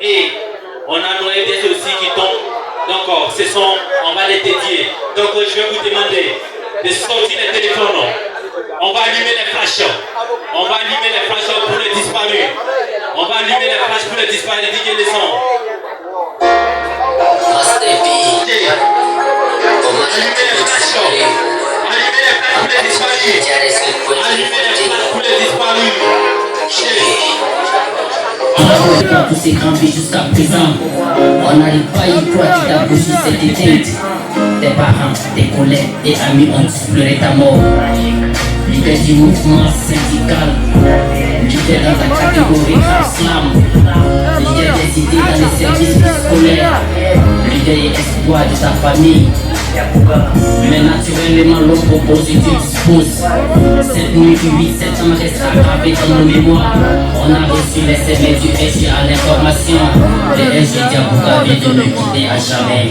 Et on a nos RDS aussi qui tombent. Donc, on va les dédier. Donc, je vais vous demander de sortir les téléphones. On va allumer les flashs. On va allumer les flashs pour les disparus. On va allumer les flashs pour les disparus. DJ les sons. Allumez les flashs. Allumez les flashs pour les disparus. Allumez les flashs pour les disparus. On a volé par tous ces grands vies jusqu'à présent. On n'arrive pas à y croire que ta bouche s'est éteinte. Tes parents, tes collègues, tes amis ont tous pleuré ta mort. Leader du mouvement syndical, leader dans la catégorie Islam, leader des idées dans les services scolaires, leader et espoir de ta famille. Mais naturellement l'ombre positive dispose. Cette nuit du 8 septembre reste aggravée dans nos mémoires. On a reçu les SMS du SG à l'information. Le SG Diabouka vient de nous quitter à jamais.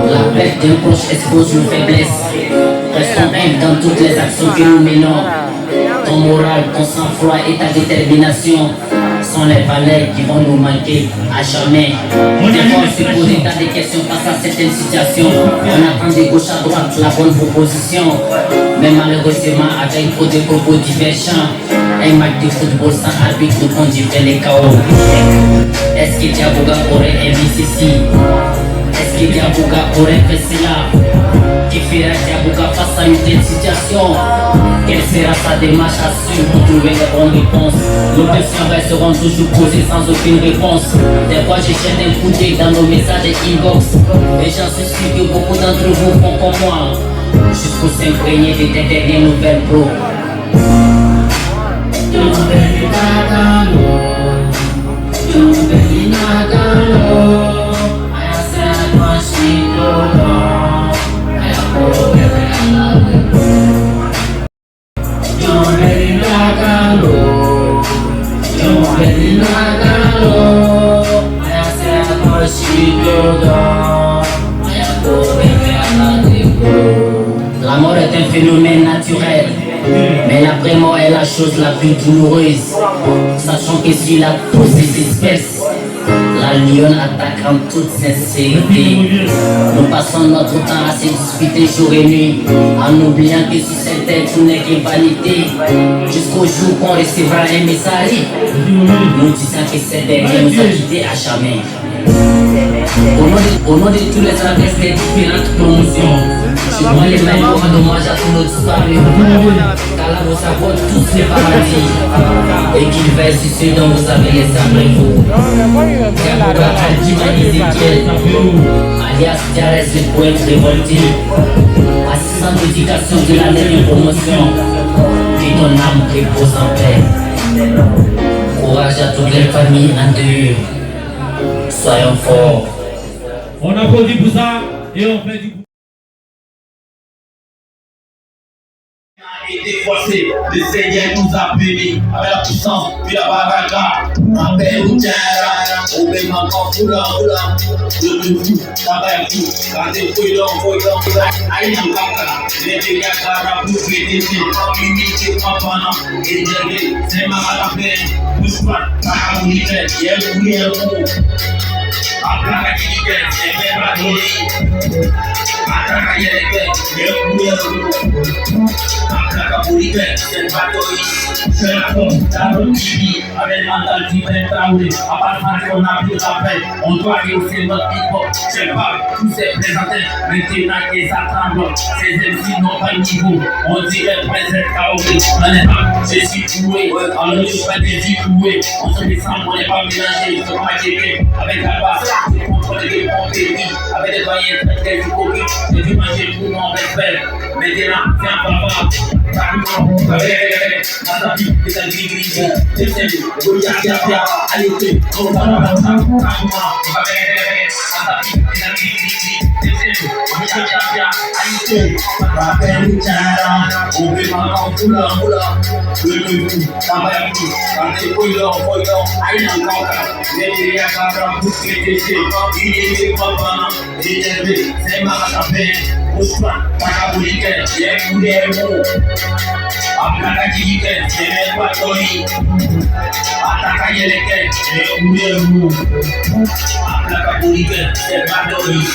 La perte d'un proche expose nos faiblesses. Restons humbles dans toutes les actions que nous menons. Ton moral, ton sang-froid et ta détermination sont les valeurs qui vont nous manquer à jamais. Des fois on se pose des tas de questions face à certaines situations. On attend de gauche à droite la bonne proposition. Mais malheureusement avec trop de propos divergents, un match de football sans arbitre nous conduit vers les chaos. Est-ce que Diabouka aurait aimé ceci? Est-ce que Diabouka aurait fait cela? Que fera Diabouka face à une telle situation? Quelle sera sa démarche à suivre pour trouver les bonnes réponses? Nos questions resteront toujours posées sans aucune réponse. Des fois je jette un coup d'œil dans nos messages et inbox, et j'en suis sûr que beaucoup d'entre vous font comme moi, juste pour s'imprégner de tes dernières nouvelles pro. La mort est un phénomène naturel, mais l'après-mort est la chose la plus douloureuse. Sachant que sur la tous ces espèces, la lionne attaque en toute sincérité. Nous passons notre temps à se disputer jour et nuit, en oubliant que sur cette terre tout n'est que vanité. Jusqu'au jour qu'on recevra un message nous disant que cette dernière nous a quittés à jamais. Au nom de tous les adresses des différentes promotions, je dois les mêmes rendre hommage à tous nos disparus, car là vous savez tous les paradis, et qu'ils veillent sur ceux dont vous avez laissé après vous. Diabouka Aldima Ezekiel, alias Diarès le poète révolté, assistant d'éducation de la dernière promotion, que ton âme repose en paix. Courage à toutes les familles en deuil. Soyons forts. On applaudit pour ça et on fait du coup. Été forcé, le Seigneur nous a bénis avec la puissance, puis la baraka. En paix ou terre, au même encore pour l'homme. Le tout, la paix tout, quand t'es fouillant, aïe n'en pas les dégâts à pour fêter, unité, pendant, et derrière, c'est ma la paix, pousse pas, par la unité, il y a le bruit et le mot. Après la qualité, c'est bien la donner. Après la qualité, il y a le bruit et le mot. La politique, c'est le bateau, c'est la forme, la routine, avec le mental qui fait traouler. À part ça, on a plus d'appel, on doit réussir notre hip-hop. C'est pas tous ces présentés, maintenant que ça tremble. Ces MC n'ont pas le niveau, on dirait presque traouler. On n'est pas, je suis coué, alors je fais des vies couées. On se descend, on n'est pas mélangé, il faut pas m'inquiéter. Avec la base, c'est contrôler les pompes, avec des doyens très très hypocrites. J'ai dû manger pour mon respect. Maintenant, c'est un papa. Allez, King, rappelle Tchara, oublie ma couleur, le travail, quand t'es bouillon, aïe n'a pas, les gars, quand vous êtes il est papa, énervé, c'est ma tapée, Ousma, Takaboulique, j'ai coulé mot, Aplaka Jigike, c'est mes patrouilles, Ataka Yeleke, j'ai coulé mot, Aplaka Boulique, c'est patrouille,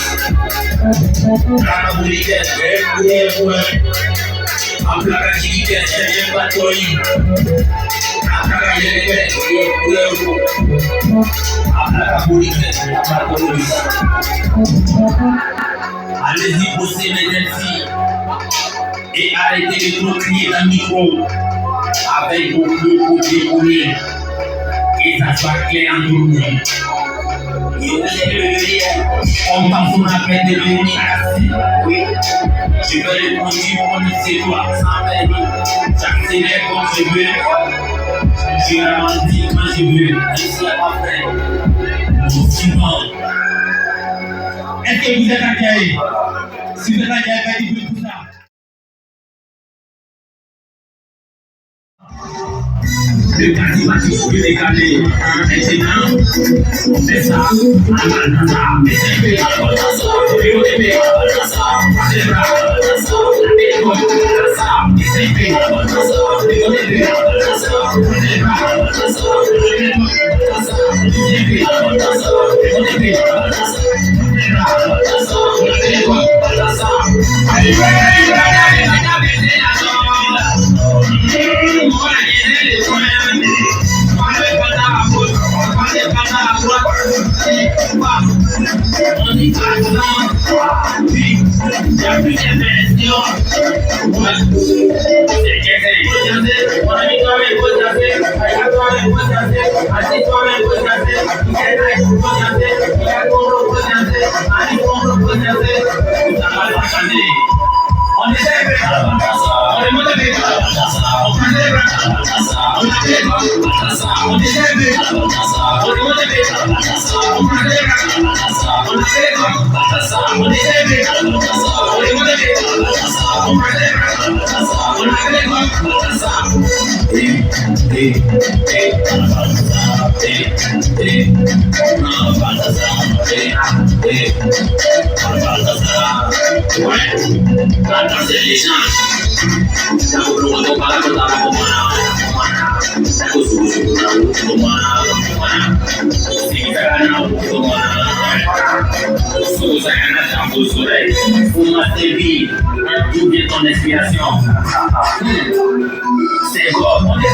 Takaboulique, j'ai coulé mot, Aplaka Jigike, c'est mes patrouilles, Ataka Yeleke, j'ai coulé mot, Aplaka Boulique, c'est patrouille. Allez-y, bossez mes MC et arrêtez de trop crier dans le micro avec vos mots déroulés et ça soit clair en tout le monde. On t'en fout la peine de venir assis. Oui, je vais le conduire pour c'est toi, sans peine. J'accélère comme je veux, je ralentis quand je veux, même si elle pas prêt. Suivant. Est-ce que vous êtes accueillis? Si vous êtes accueillis, faites du bruit pour ça. Le charismatique peut décaler. Maintenant, on fait ça. Mais c'est fait. C'est bon, on est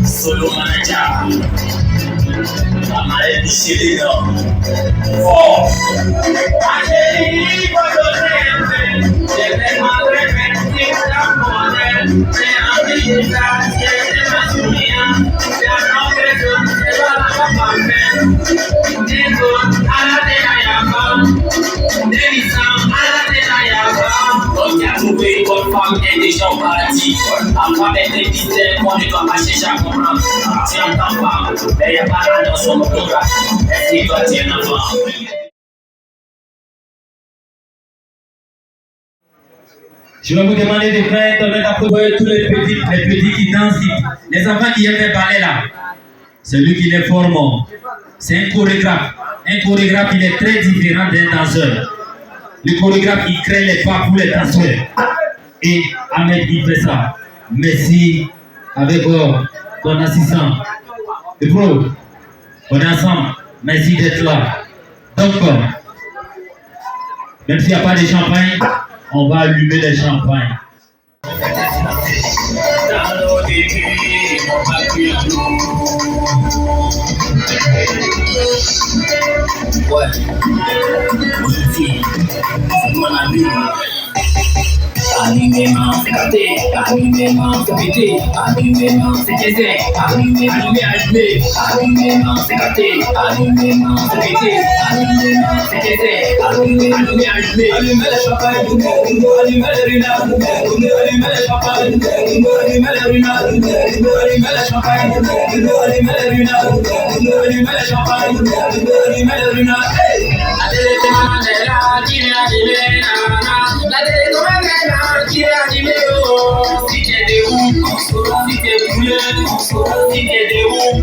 Solo manager, la marée du Chilino. Oh, et des gens paradis. Après mettre des dizaines, on ne doit pas chercher à comprendre. Si on t'en parle, il n'y a pas de dans son moteur. Est-ce qu'il doit dire un enfant? Je vais vous demander de faire tous les petits qui dansent, les enfants qui aiment les ballets là. Celui qui les forme, c'est un chorégraphe. Un chorégraphe, il est très différent d'un danseur. Le chorégraphe, il crée les pas pour les danseurs. Et Ahmed, il fait ça. Merci avec ton assistant. Et bro, on est ensemble. Merci d'être là. Donc, même s'il n'y a pas de champagne, on va allumer les champagnes. Ouais, c'est mon ami. Allumément, c'est capté. Allumément, c'est pété. Allumément, c'est caisé. Allumément, c'est capté. Allumément, c'est pété. Allumément, c'est caisé. Allumez le champagne. Allumez le runard. Allumez le champagne. Allumez le runard. Allumez le champagne. Allumez le runard. Allumez le champagne. Allumez le runard. La télé commandera, qui est animé, la télé commandera, qui est animé, si t'es des roues, si t'es poulet, si t'es des roues,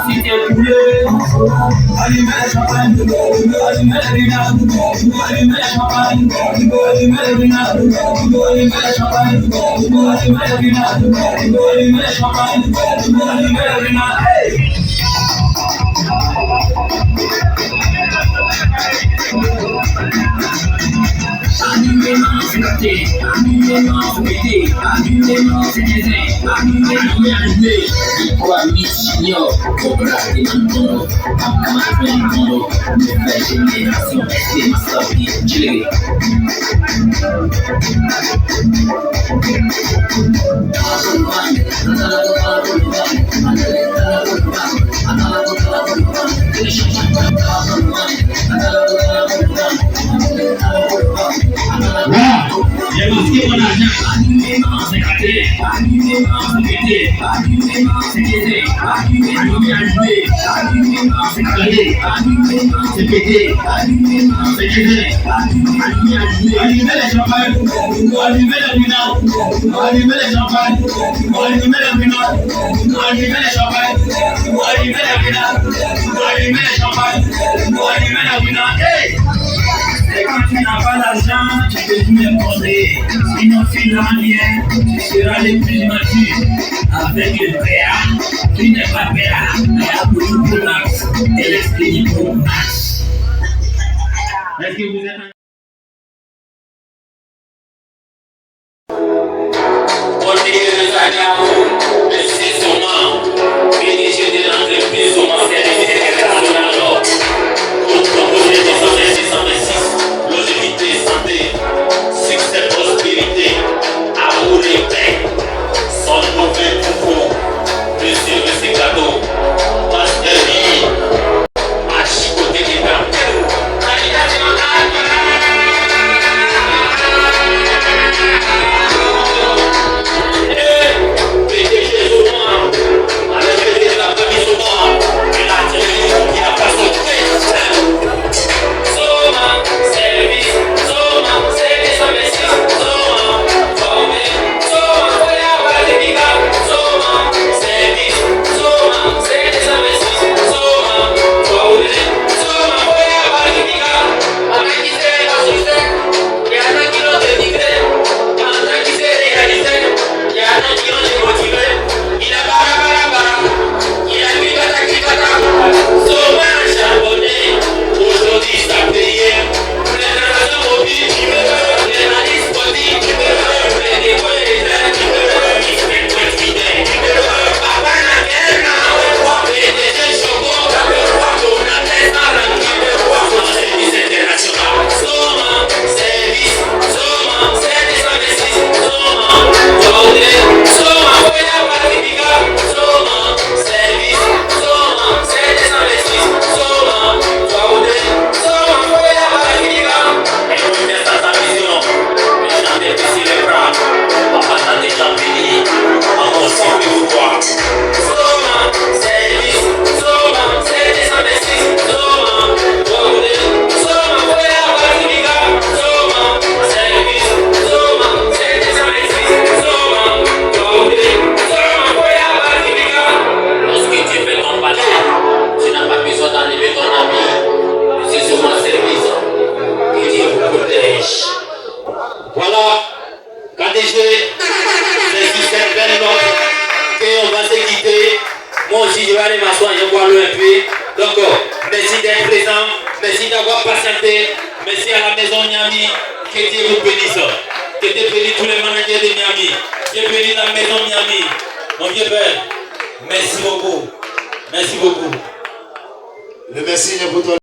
si t'es poulet. Allumez le champagne, allumez le runard, allumez le champagne, allumez le runard, allumez le champagne, allumez le runard, allumez le champagne, allumez le runard. Allumément, c'est capté. Allumément, c'est pété. Allumément, c'est caisé. Allumément, allumé. Quoi, Miss Junior, Cobra et Mandondo. Papa, Mandondo. Nouvelle génération, restez ma sortie. Chile. J'ai masqué mon argent. Allumément, c'est capté. Allumément, c'est pété. Allumément, c'est caisé. Allumément, c'est calé. Allumément, c'est pété. Allumément, c'est caisé. Allumez les champagnes. Allumez le runard. Allumez les champagnes. Allumez le runard. Allumez les champagnes. Allumez le runard. Allumez les champagnes. Allumez le runard. Et quand tu n'as pas l'argent, tu peux tout imposer. Sinon, finalement, tu seras le plus mature. Avec le PA, qui n'est pas PA, mais a beaucoup de max et l'esprit du gros max. Est-ce que vous êtes Merci d'être présent, merci d'avoir patienté, merci à la maison Miami, que Dieu vous bénisse. Que Dieu bénisse tous les managers de Miami, Dieu bénisse la maison Miami. Mon vieux père, merci beaucoup. Merci beaucoup. Le merci est pour toi.